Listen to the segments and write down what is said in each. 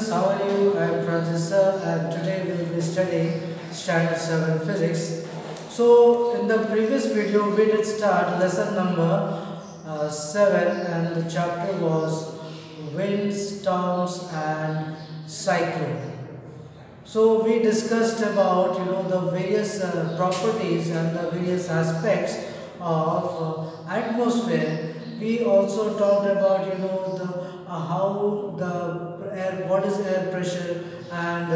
students, how are you? I am Francis sir, and today we will be studying Standard 7 Physics. So in the previous video we did start lesson number 7 and the chapter was wind, storms and cyclone. So we discussed about the various properties and the various aspects of atmosphere. We also talked about how the air, what is air pressure, and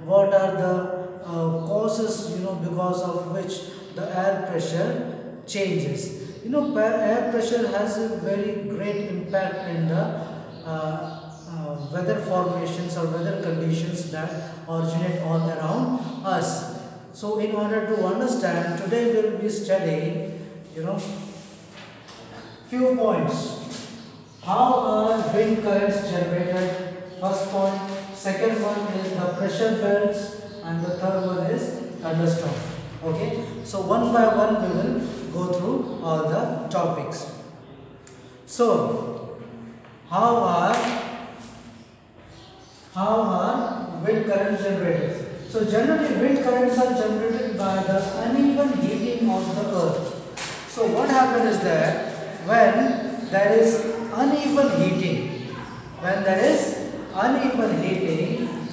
what are the causes because of which the air pressure changes. Air pressure has a very great impact in the weather formations or weather conditions that originate all around us. So in order to understand, today we will be studying few points. How are wind currents generated? First point. Second one is the pressure belts, and the third one is thunderstorm. Okay, so one by one we will go through all the topics. So how are wind currents generated? So generally wind currents are generated by the uneven heating of the earth. So what happens is that when there is uneven heating,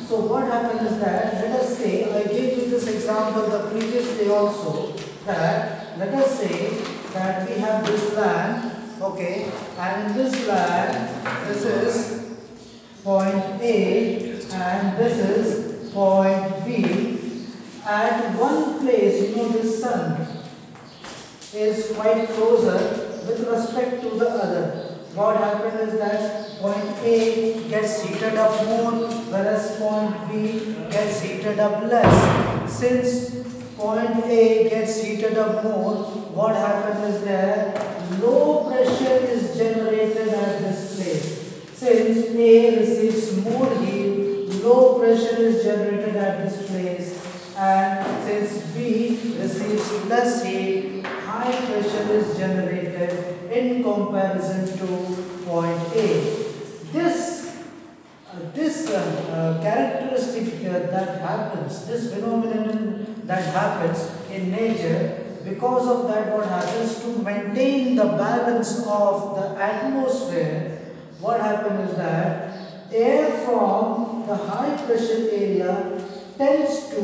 so what happens is that, let us say, I gave you this example the previous day also, that let us say that we have this land, okay, and in this land this is point A and this is point B. At one place, this sun is quite closer with respect to the other. What happens is that point A gets heated up more, whereas point B gets heated up less. Since point A gets heated up more, what happens is that low pressure is generated at this place. Since A receives more heat, low pressure is generated at this place, and since B receives less heat, high pressure is generated in comparison to point A. This characteristic that happens, this phenomenon that happens in nature, because of that what happens, to maintain the balance of the atmosphere, what happens is that air from the high pressure area tends to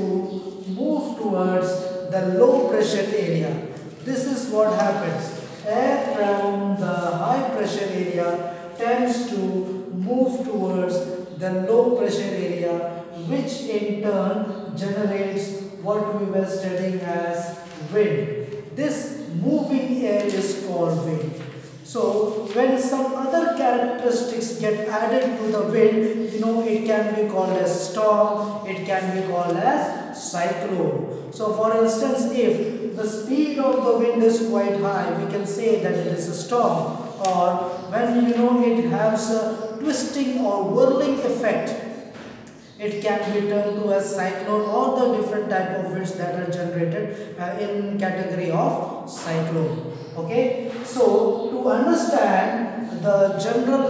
move towards the low pressure area. This is what happens. Air from the high pressure area tends to move towards the low pressure area, which in turn generates what we were studying as wind. This moving air is called wind. So when some other characteristics get added to the wind, it can be called as storm, it can be called as cyclone. So for instance, if the speed of the wind is quite high, we can say that it is a storm. Or when it has a twisting or whirling effect, it can be turned to a cyclone, or the different type of winds that are generated in category of cyclone. Okay, so to understand the general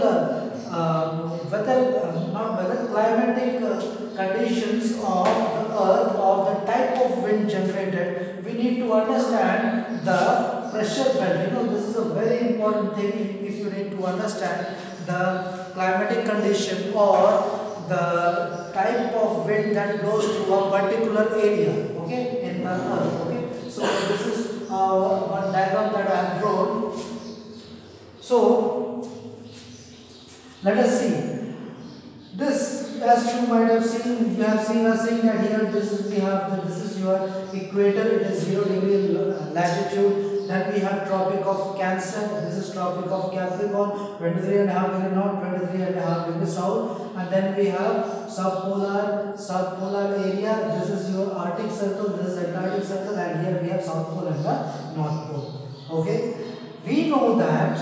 climatic conditions of the earth or the type of wind generated, we need to understand the pressure belt. This is a very important thing if you need to understand the climatic condition or the type of wind that blows through a particular area, okay, in the earth. Okay, so this is one diagram that I have drawn. So let us see. This, as you might have seen, you have seen us saying that here this is your equator. It is 0 degree latitude. Then we have Tropic of Cancer. This is Tropic of Capricorn. 23.5 degree north, 23.5 degree south. And then we have South Polar area. This is your Arctic Circle. This is Antarctic Circle, and here we have South Pole and the North Pole. Okay, we know that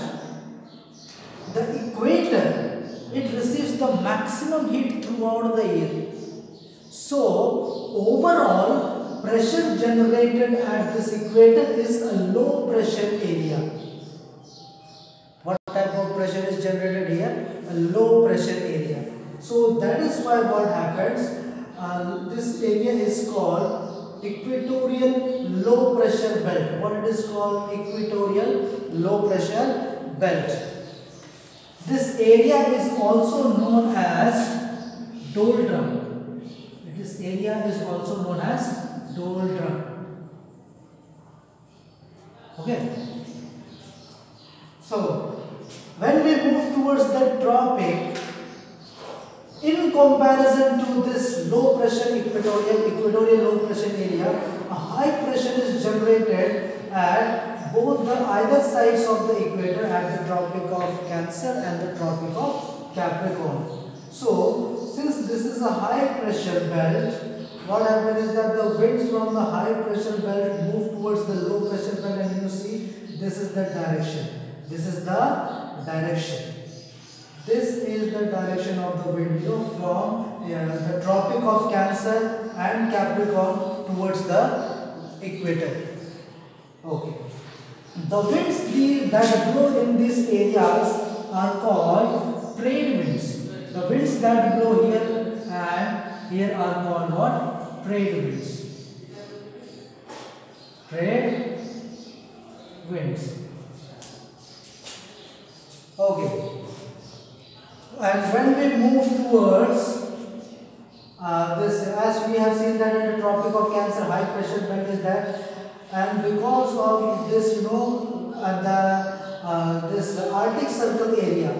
the equator, it receives the maximum heat throughout the year. So overall pressure generated at this equator is a low pressure area. What type of pressure is generated here? A low pressure area. So that is why what happens, this area is called equatorial low pressure belt. What it is called? Equatorial low pressure belt. This area is also known as doldrum. This area is also known as doldrum. Okay. So when we move towards the tropic, in comparison to this low pressure equatorial low pressure area, a high pressure is generated at both the either sides of the equator, at the Tropic of Cancer and the Tropic of Capricorn. So since this is a high pressure belt, what happens is that the winds from the high pressure belt move towards the low pressure belt, and you see this is the direction. This is the direction. This is the direction of the wind, from the Tropic of Cancer and Capricorn towards the equator. Okay. The winds that blow in these areas are called trade winds. The winds that blow here and here are called what? Trade winds. Trade winds. Okay. And when we move towards this, as we have seen that in the Tropic of Cancer, high pressure belt is there, and because of this, this Arctic Circle area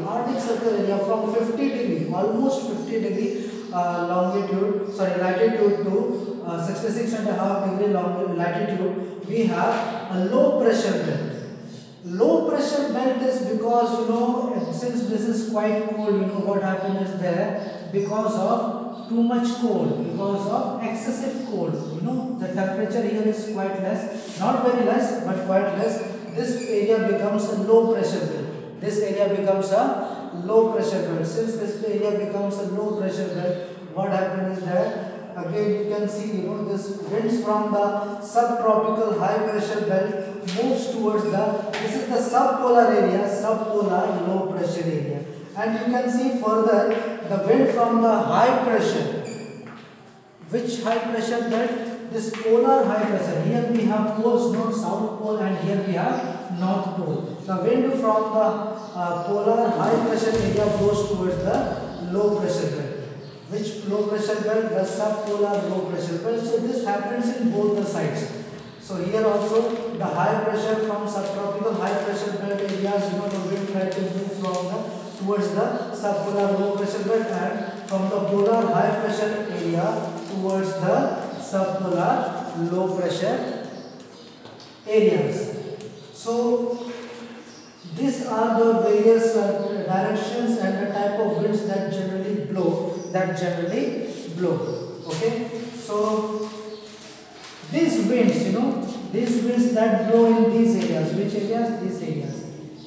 from 50 degree, almost 50 degree latitude to 66.5 degree latitude, we have a low pressure belt. Low pressure belt is because since this is quite cold, what happens is there, because of too much cold, because of excessive cold, the temperature here is quite less, not very less but quite less. This area becomes a low pressure belt. This area becomes a low pressure belt. Since this area becomes a low pressure belt, what happens is that again you can see this winds from the subtropical high pressure belt moves towards this is the subpolar area, subpolar low pressure area, and you can see further the wind from the high pressure. Which high pressure belt? This polar high pressure. Here we have poles, south pole, and here we have north pole. The wind from the polar high pressure area goes towards the low pressure belt. Which low pressure belt? The subpolar low pressure belt. So this happens in both the sides. So here also the high pressure from subtropical high pressure belt areas, the wind try to move towards the subpolar low pressure belt, and from the polar high pressure area towards the subpolar low pressure areas. So these are the various directions and the type of winds that generally blow. Okay. So these winds that blow in these areas, which areas? These areas.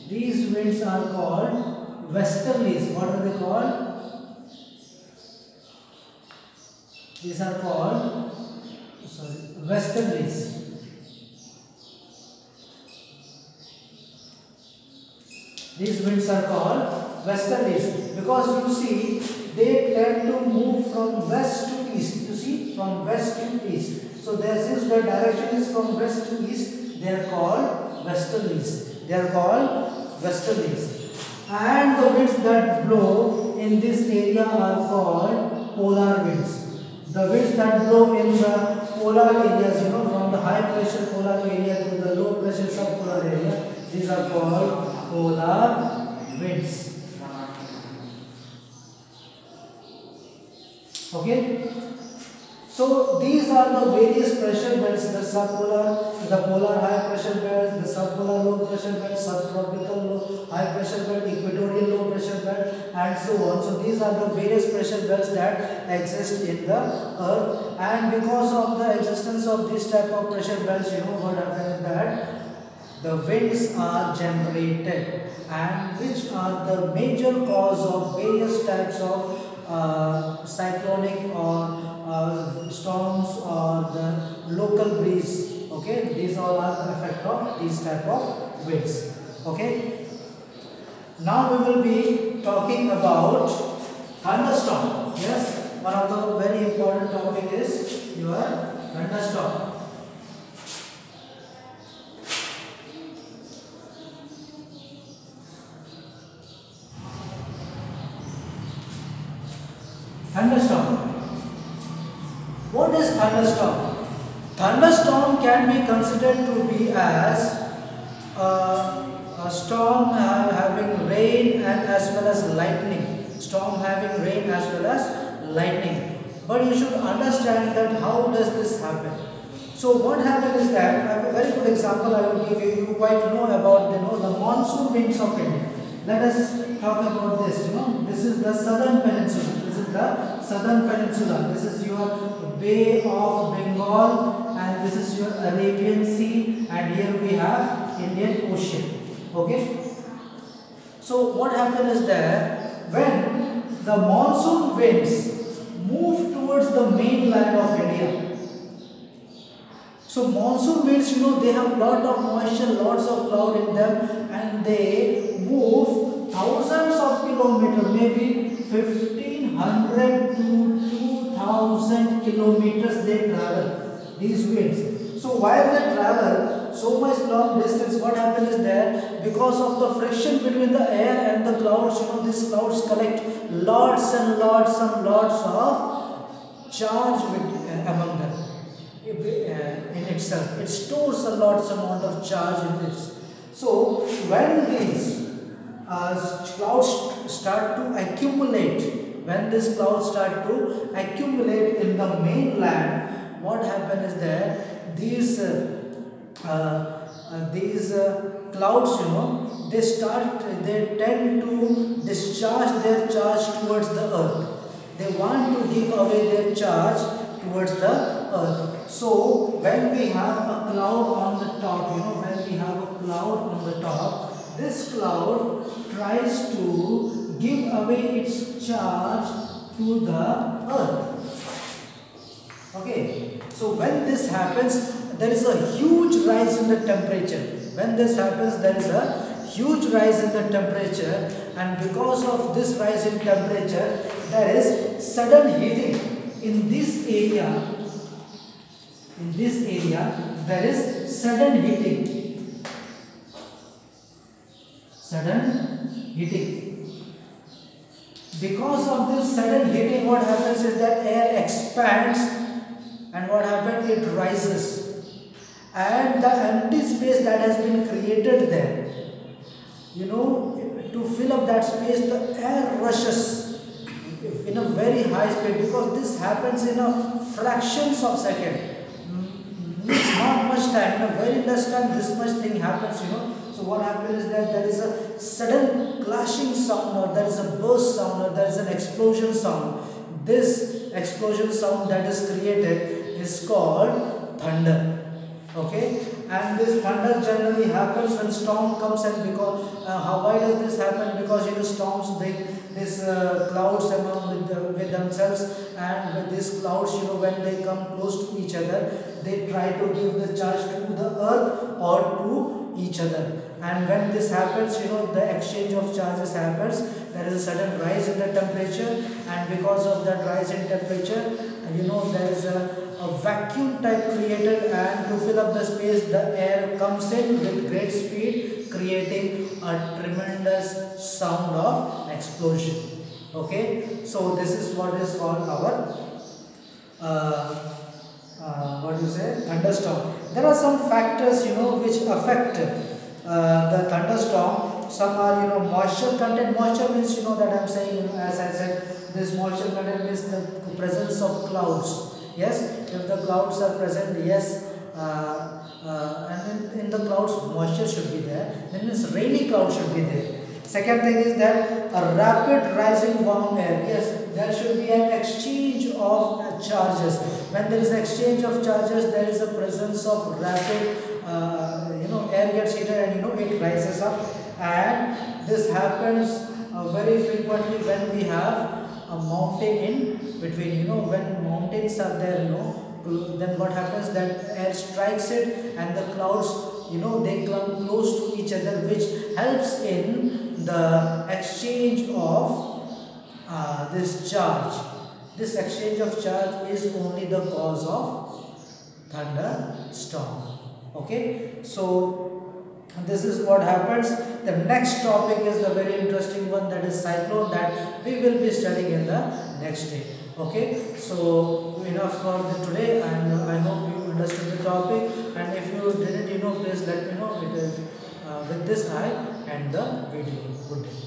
These winds are called westerlies. What are they called? These are called westerlies. These winds are called westerlies because you see they tend to move from west to east. You see, from west to east. So since the direction is from west to east, they are called westerlies. They are called westerlies. And the winds that blow in this area are called polar winds. The winds that blow in the polar areas, from the high pressure polar area to the low pressure subpolar area, these are called polar winds. Okay. So these are the various pressure belts: the subpolar, the polar high pressure belt, the subpolar low pressure belt, subtropical high pressure belt, equatorial low pressure belt, and so on. So these are the various pressure belts that exist in the earth, and because of the existence of this type of pressure belts, what happens is that the winds are generated, and which are the major cause of various types of cyclonic or storms or the local breeze. Okay, these all are the effect of these type of winds. Okay, now we will be talking about Thunderstorm. Yes, one of the very important topic is your thunderstorm. Thunderstorm. What is thunderstorm? Thunderstorm can be considered to be as a storm having rain and as well as lightning. Storm having rain as well as lightning. But you should understand that how does this happen? So what happens is that, I have a very good example I will give you. You quite know about the monsoon winds of India. Let us talk about this. This is the southern peninsula. This is the southern peninsula. This is your Bay of Bengal and this is your Arabian Sea, and here we have Indian Ocean. Okay. So what happens is that when the monsoon winds move towards the mainland of India. So monsoon winds, they have lot of moisture, lots of cloud in them, and they move thousands of kilometers, maybe 1500 to 2000 kilometers they travel, these winds. So while they travel so much long distance, what happens is that because of the friction between the air and the clouds, these clouds collect lots and lots and lots of charge among them. In itself, it stores a lots amount of charge in this. So when these clouds start to accumulate, when these clouds start to accumulate in the mainland, what happens is that these clouds, they tend to discharge their charge towards the earth. They want to give away their charge towards the earth. So when we have a cloud on the top, when we have a cloud on the top, this cloud tries to give away its charge to the earth. Okay. So when this happens, there is a huge rise in the temperature. When this happens, there is a huge rise in the temperature, and because of this rise in temperature, there is sudden heating in this area. In this area, there is sudden heating. Sudden heating. Because of this sudden heating, what happens is that air expands, and what happens? It rises. And the empty space that has been created there, to fill up that space, the air rushes in a very high speed, because this happens in a fractions of second. It's not much time, in a very less time this much thing happens, So what happens is that there is a sudden clashing sound, or there is a burst sound, or there is an explosion sound. This explosion sound that is created is called thunder. Okay, and this thunder generally happens when storm comes, and because why does this happen? Because storms bring these clouds among with themselves, and with these clouds, when they come close to each other, they try to give the charge to the earth or to each other. And when this happens, the exchange of charges happens. There is a sudden rise in the temperature, and because of that rise in temperature, there is a vacuum type created, and to fill up the space, the air comes in with great speed, creating a tremendous sound of explosion. Okay, so this is what is called our thunderstorm. There are some factors which affect the thunderstorm. Some are moisture content. Moisture means that I am saying, as I said, this moisture content means the presence of clouds. Yes, if the clouds are present, yes, and in the clouds moisture should be there. Then means rainy cloud should be there. Second thing is that a rapid rising warm air. Yes, there should be an exchange of charges. When there is exchange of charges, there is a presence of rapid, air gets heated, and it rises up. And this happens very frequently when we have a mountain in between. When mountains are there, then what happens, that air strikes it, and the clouds, they come close to each other, which helps in the exchange of this charge, this exchange of charge is only the cause of thunderstorm. Okay, so this is what happens. The next topic is the very interesting one, that is cyclone, that we will be studying in the next day. Okay, so enough for today, and I hope you understood the topic, and if you didn't, please let me know. It is with this I end the video. Good day.